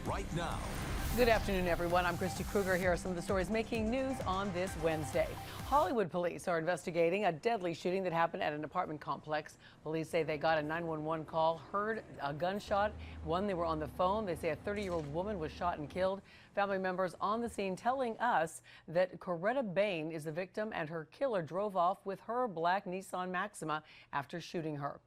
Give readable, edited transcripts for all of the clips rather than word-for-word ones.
right now. Good afternoon, everyone. I'm Christy Kruger. Here are some of the stories making news on this Wednesday. Hollywood police are investigating a deadly shooting that happened at an apartment complex. Police say they got a 911 call, heard a gunshot. They were on the phone. They say a 30-year-old woman was shot and killed. Family members on the scene telling us that Coretta Bain is the victim and her killer drove off with her black Nissan Maxima after shooting her.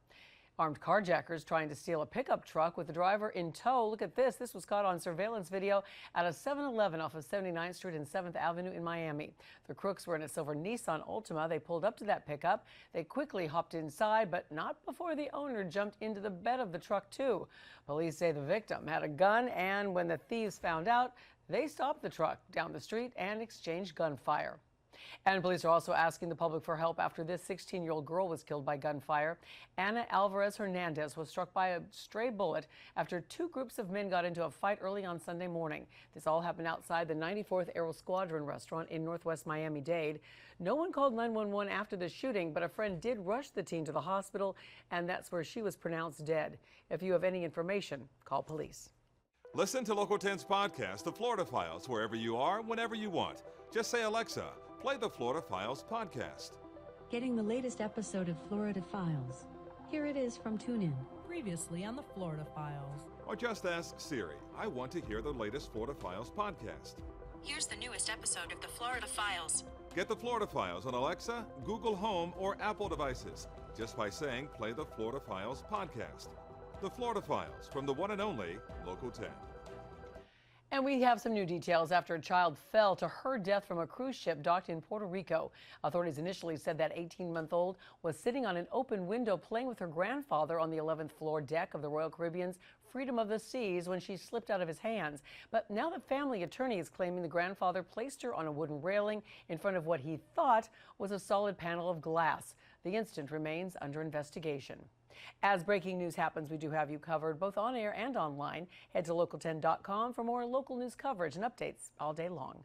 Armed carjackers trying to steal a pickup truck with the driver in tow. Look at this. This was caught on surveillance video at a 7-Eleven off of 79th Street and 7th Avenue in Miami. The crooks were in a silver Nissan Altima. They pulled up to that pickup. They quickly hopped inside, but not before the owner jumped into the bed of the truck, too. Police say the victim had a gun, and when the thieves found out, they stopped the truck down the street and exchanged gunfire. And police are also asking the public for help after this 16-year-old girl was killed by gunfire. Ana Alvarez Hernandez was struck by a stray bullet after two groups of men got into a fight early on Sunday morning. This all happened outside the 94th Aero Squadron restaurant in Northwest Miami-Dade. No one called 911 after the shooting, but a friend did rush the teen to the hospital, and that's where she was pronounced dead. If you have any information, call police. Listen to Local 10's podcast, The Florida Files, wherever you are, whenever you want. Just say, Alexa, play the Florida Files podcast. Getting the latest episode of Florida Files. Here it is from TuneIn. Previously on the Florida Files. Or just ask Siri, I want to hear the latest Florida Files podcast. Here's the newest episode of the Florida Files. Get the Florida Files on Alexa, Google Home, or Apple devices just by saying play the Florida Files podcast. The Florida Files from the one and only Local 10. And we have some new details after a child fell to her death from a cruise ship docked in Puerto Rico. Authorities initially said that 18-month-old was sitting on an open window playing with her grandfather on the 11th floor deck of the Royal Caribbean's Freedom of the Seas when she slipped out of his hands. But now the family attorney is claiming the grandfather placed her on a wooden railing in front of what he thought was a solid panel of glass. The incident remains under investigation. As breaking news happens, we do have you covered both on air and online. Head to local10.com for more local news coverage and updates all day long.